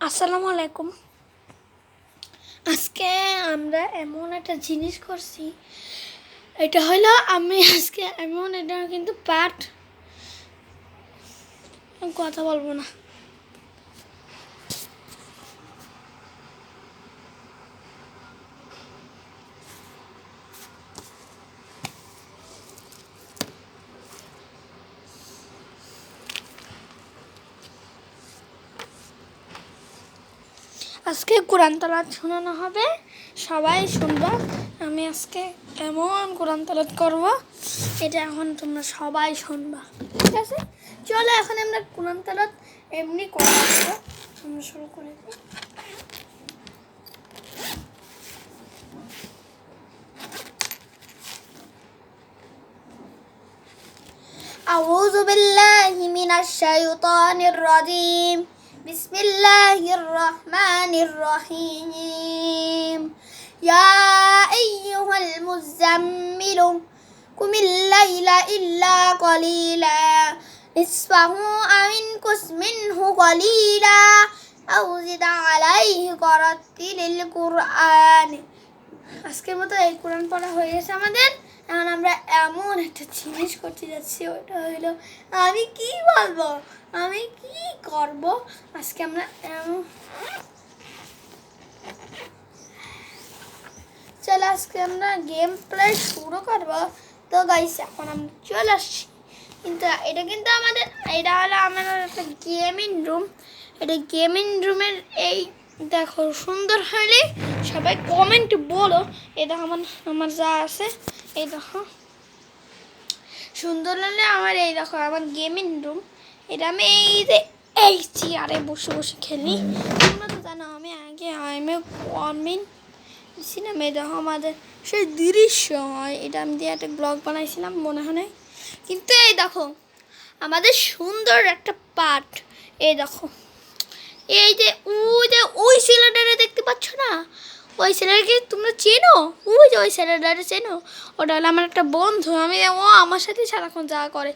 আসসালামু আলাইকুম। আজকে আমরা এমন একটা জিনিস করছি, এটা হলো আমি আজকে এমন এটা কিন্তু পাঠ কথা বলবো না। আজকে কোরআন তেলাওয়াত শোনানো হবে, সবাই শুনবা। আমি আজকে এমন কোরআন তেলাওয়াত করব, এটা এখন তোমরা সবাই শুনবা, ঠিক আছে? চলো এখন আমরা কোরআন তেলাওয়াত এমনি করবো, আমরা শুরু করে দিই। أعوذ بالله من الشيطان الرجيم بسم الله الرحمن الرحيم يا أيها المزمل قم الليل إلا قليلا نصفه أو انقص منه قليلا أو زد عليه ورتل القرآن। আজকের মতো এই কোরআন পড়া হয়ে গেছে আমাদের। এখন আমরা এমন একটা জিনিস করতে যাচ্ছি, ওটা হলো আমি কি বলবো, আমি কি করব। আজকে আমরা চলো আজকে আমরা গেম প্লে শুরু করবো। তো গাইস এখন আমরা চলে আসছি, কিন্তু এটা কিন্তু আমাদের এটা হলো আমাদের একটা গেমিং রুম। এটা গেমিং রুমের এই দেখো সুন্দর হলে সবাই কমেন্ট বলো। এই দেখো আমার যা আছে, এই দেখো সুন্দর হলে আমার এই দেখো আমার গেমিং রুম। এটা আমি এই চেয়ারে বসে বসে খেলি। তোমরা তো জানো আমি আগে কমেন্ট ছিলাম। এই দেখো আমাদের সেই দৃশ্য হয়, এটা আমি দিয়ে একটা ব্লগ বানাইছিলাম মনে হয়। কিন্তু এই দেখো আমাদের সুন্দর একটা পার্ট। এই দেখো এই যে ওই ছেলেটারে দেখতে পাচ্ছ না, ওই ছেলেটাকে তোমরা চেনো? ওই ছেলেটারে চেনো? ওটা হলো আমার একটা বন্ধু। ও আমার সাথে সারাক্ষণ যা করে,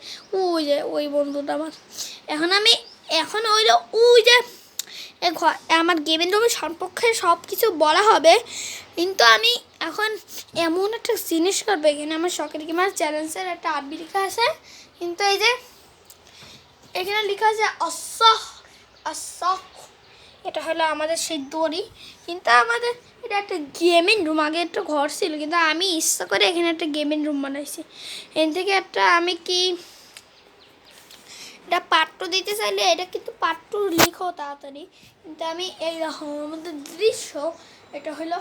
ওই বন্ধুটা আমার। এখন ওই যে আমার গেমিং রুমের সম্পর্কে সব কিছু বলা হবে, কিন্তু আমি এখন এমন একটা জিনিস করবো। এখানে আমার শখের গেমার চ্যালেঞ্জের একটা আরবি লেখা আছে, কিন্তু এই যে এখানে লেখা আছে অসহ। এটা হলো আমাদের সেই দড়ি, কিন্তু আমাদের এটা একটা গেমিং রুম। আগে একটা ঘর ছিল, কিন্তু আমি ইচ্ছা করে এখানে একটা গেমিং রুম বানাইছি। এখান থেকে একটা আমি কি এটা পার্ট 2 দিতে চাইলে এটা কিন্তু পার্ট 2 লিখো তাড়াতাড়ি। কিন্তু আমি এই দেখো আমাদের দৃশ্য, এটা হলো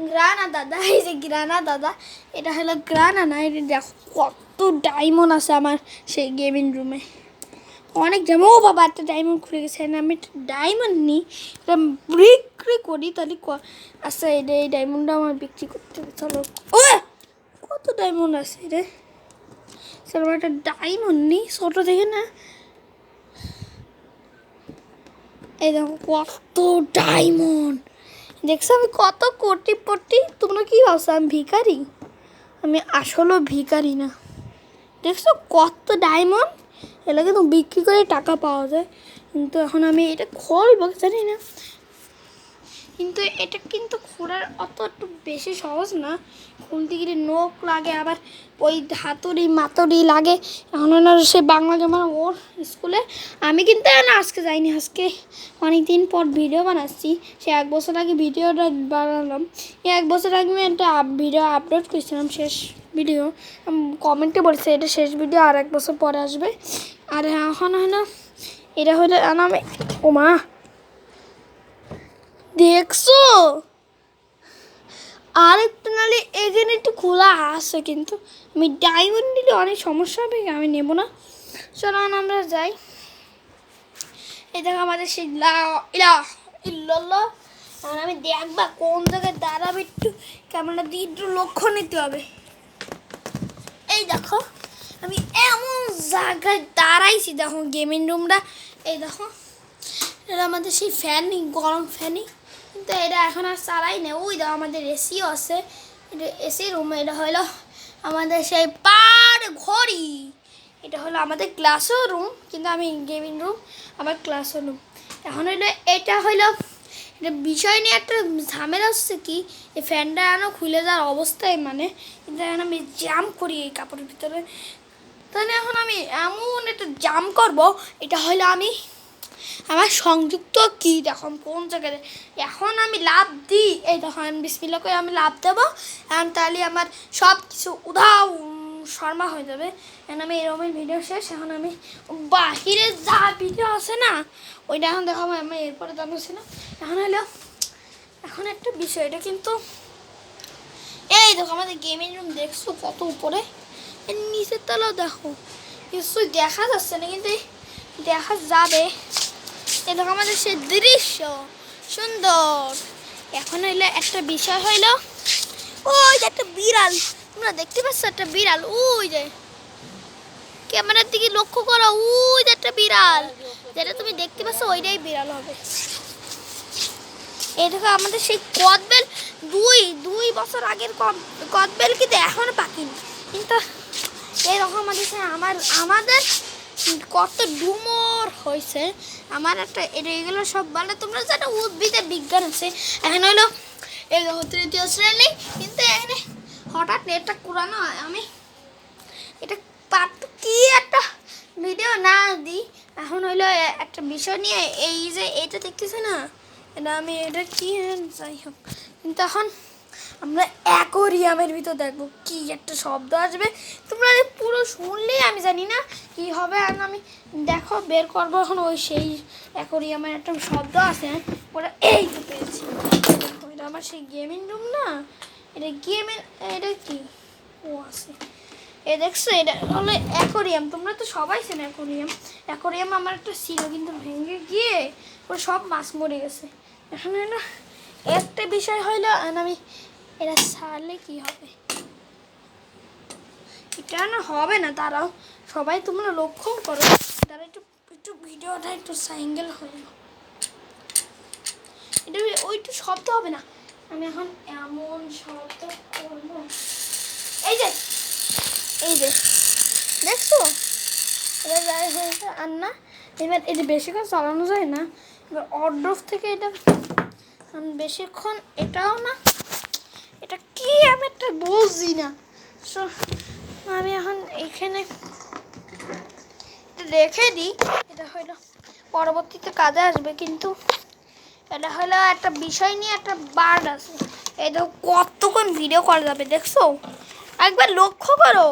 গ্রানা দাদা। এই যে গ্রানা দাদা, এটা হলো গ্রানা না, এটা দেখো কত ডায়মন্ড আছে আমার সেই গেমিং রুমে। অনেক যেমন ও বাবা একটা ডায়মন্ড খুলে গেছে। আমি একটা ডায়মন্ড নিই, এটা বিক্রি করি তাহলে আচ্ছা এই ডায়মন্ডটা আমার বিক্রি করতে হবে। চলো ও কত ডায়মন্ড আছে রে, চলো একটা ডায়মন্ড নিই ছোটো থেকে না। এই দেখো কত ডায়মন্ড, দেখছো আমি কত কোটিপতি। তোমরা কি ভাবছো আমি ভিখারি? আমি আসলেও ভিখারি না। দেখছো কত ডায়মন্ড, এগুলো কিন্তু বিক্রি করে টাকা পাওয়া যায়। কিন্তু এখন আমি এটা খুলবো জানি না, কিন্তু এটা কিন্তু খোলার অত একটু বেশি সহজ না। খুলতে গেলে নখ লাগে, আবার ওই হাতুড়ি মাতুড়ি লাগে। এখন সে বাংলা জমা ওর স্কুলে আমি কিন্তু আজকে যাইনি, আজকে অনেক দিন পর ভিডিও বানাচ্ছি। সে 1 বছর আগে ভিডিওটা বানালাম। 1 বছর আগে আমি একটা ভিডিও আপলোড করেছিলাম, শেষ ভিডিও। কমেন্টে বলছে এটা শেষ ভিডিও, আর 1 বছর পরে আসবে। আর এখন হলো এটা হলো আমি ও মা দেখছো আর একটু নালে এখানে একটু খোলা আছে, কিন্তু আমি ডায়মন্ড নিলে অনেক সমস্যা হবে, আমি নেব না। চলো আমরা যাই। এই দেখো আমাদের সেই ইল্লাল্লাহ। আর আমি দেখবা কোন জায়গায় দাঁড়াবে, একটু ক্যামেরা দিয়ে একটু লক্ষ্য নিতে হবে। এই দেখো আমি এমন জায়গায় দাঁড়াইছি, দেখো গেমিং রুমটা। এই দেখো এটা আমাদের সেই ফ্যানই, গরম ফ্যানই, কিন্তু এটা এখন আর চালাই না। ওই দেখো আমাদের এসিও আছে, এটা এসি রুম। এটা হলো আমাদের সেই পার ঘড়ি। এটা হলো আমাদের ক্লাসও রুম, কিন্তু আমি গেমিং রুম আমার ক্লাসও রুম। এখন হইলো এটা হইলো এটা বিষয় নিয়ে একটা ঝামেলা হচ্ছে কি এই ফ্যানটা এখনো খুলে যাওয়ার অবস্থায় মানে কিন্তু এখন আমি জাম করি এই কাপড়ের ভিতরে। তাহলে এখন আমি এমন একটা জাম করব, এটা হইলো আমি আমার সংযুক্ত কি দেখুন কোন জায়গায় এখন আমি লাভ দিই, এই দেখুন বিসমিল্লাহ করে আমি লাভ দেবো, এখন তাহলে আমার সব কিছু উধাও শর্মা হয়ে যাবে। এখন আমি এরকমের ভিডিও শেষ। এখন আমি বাহিরে যা ভিডিও আছে না ওইটা এখন দেখাবো, আমি এরপরে জানাচ্ছি না। এখন হলো এখন একটা বিষয়, এটা কিন্তু এই দেখো আমাদের গেমিং রুম দেখছো কত উপরে, এর নিচের তলাও দেখো কিছুই দেখা যাচ্ছে না কিন্তু দেখা যাবে। এ দেখো আমাদের সে দৃশ্য সুন্দর। এখন হইলো একটা বিষয় হইলো ওই যে একটা বিড়াল তোমরা দেখতে পাচ্ছ, একটা বিড়াল ওই যে ক্যামেরার দিকে লক্ষ্য করো, ওই যে একটা বিড়াল যেটা তুমি দেখতে পাচ্ছ ওইটাই বিড়াল হবে। এই দেখো আমাদের সেই কদবেল দুই বছর আগের কদবেল কিন্তু এখনো পাকিনি, কিন্তু এইরকম আমাদের কত ডুমর হয়েছে। আমার একটা এগুলো সব বলে তোমরা জানো উদ্ভিদের বিজ্ঞান আছে। এখন হলো এই তৃতীয় শ্রেণী, কিন্তু এখানে হঠাৎ নেটটা পুরানো আমি এটা পার্ট কি একটা ভিডিও না দিই। এখন হইলো একটা বিষয় নিয়ে এই যে এইটা দেখতেছে না, এটা আমি এটা কি যাই হোক, কিন্তু এখন আমরা অ্যাকোরিয়ামের ভিতর দেখবো কি একটা শব্দ আসবে, তোমরা পুরো শুনলেই আমি জানি না কি হবে। আর আমি দেখো বের করবো এখন ওই সেই অ্যাকোরিয়ামের একটা শব্দ আছে, ওটা এই তো পেয়েছি। এটা আমার সেই গেমিং রুম না, এটা গেমের এটা কি ও আছে এ দেখছো, এটা হলো অ্যাকোরিয়াম। তোমরা তো সবাই চেনো অ্যাকোরিয়াম আমার একটা ছিল কিন্তু ভেঙে গিয়ে ওর সব মাছ মরে গেছে। এখন না একটা বিষয় হইলো আমি এটা ছাড়লে কি হবে, এটা না হবে না, তারাও সবাই তোমরা লক্ষ্য করো, তারা একটু ভিডিওটা একটু সাইঙ্গেল হয়ে এটা ওইটু শব্দ হবে না। আমি এখন এমন শব্দ করবো, এই যে দেখছো এটা যাই হয়েছে আর না, এবার এটা বেশিক্ষণ চালানো যায় না, এবার অর্ডার থেকে এটা বেশিক্ষণ এটাও না, এটা কি আমি একটা বুঝি না। আমি এখন এখানে রেখে দিই, এটা হইলো পরবর্তীতে কাজে আসবে। কিন্তু এটা হলো একটা বিষয় নিয়ে একটা বার্ড আছে, এই দেখো কতক্ষণ ভিডিও করা যাবে দেখছো, একবার লক্ষ্য করো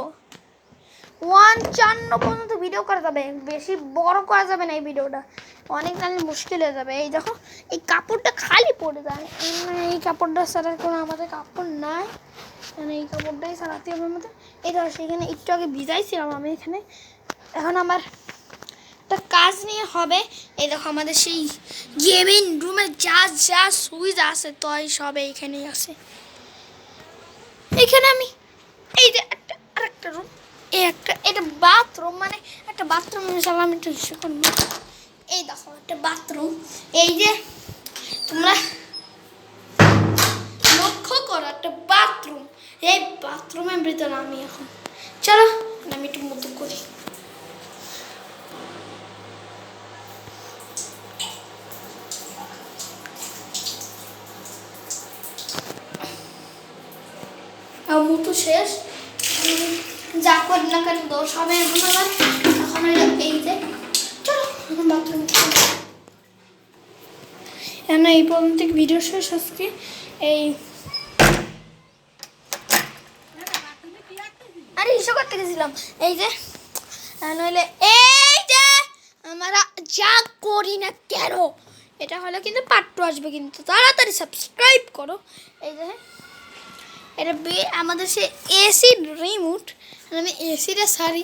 1:54 পর্যন্ত ভিডিও করা যাবে, বেশি বড় করা যাবে না এই ভিডিওটা, অনেক টাইম মুশকিল হয়ে যাবে। এই দেখো এই কাপড়টা খালি পড়ে যায়, এই কাপড়টা ছাড়ার কোনো আমাদের কাপড় নাই, মানে এই কাপড়টাই ছাড়াতে হবে আমাদের। এই ধরো সেখানে একটু আগে ভিজাইছিলাম আমি এখানে, এখন আমার একটা কাজ নিয়ে হবে। এই দেখো আমাদের সেই গেমিং রুমে যা সুইচ আছে তাই সব এইখানেই আছে। এখানে আমি এই যে আরেকটা রুম, এটা বাথরুম, মানে একটা বাথরুম আমি একটু হিসেবে করবো। এই দেখো একটা বাথরুম, এই যে তোমরা লক্ষ্য করো একটা বাথরুম, এই বাথরুমের ভিতরে আমি এখন চলো আমি একটু মতো করি। মতো শেষ, যা করি না কেন দোষ হবে এখন আমার। এখন এই যে চলো এখন বাথরুমে এই পর্যন্ত ভিডিও শেষ আজকে। এই আরে ইস্যু করতে গেছিলাম, এই যে নইলে এই যে আমরা যা করি না কেন এটা হলো কিন্তু পার্ট 2 আসবে, কিন্তু তাড়াতাড়ি সাবস্ক্রাইব করো। এই যে এটা আমাদের সে এসি রিমোট, আমি এসিটা সারি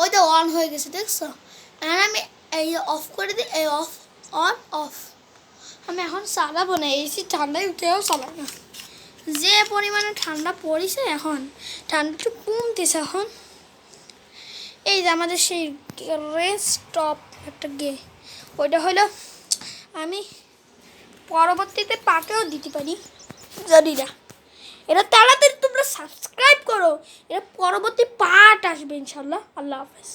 ওইটা অন হয়ে গেছে দেখছো, আর আমি এই অফ করে দিই, এই অফ আমি এখন চালাবো না, এসি ঠান্ডায় উঠেও চালাই না, যে পরিমাণে ঠান্ডা পড়েছে এখন ঠান্ডা একটু কমতেছে এখন। এই যে আমাদের সেই রেস্টপ একটা ওইটা হলো আমি পরবর্তীতে পার্টেও দিতে পারি জানি না, এটা তাড়াতাড়ি তোমরা সাবস্ক্রাইব করো, এটা পরবর্তী পার্ট আসবে ইনশাল্লাহ। আল্লাহ হাফেজ।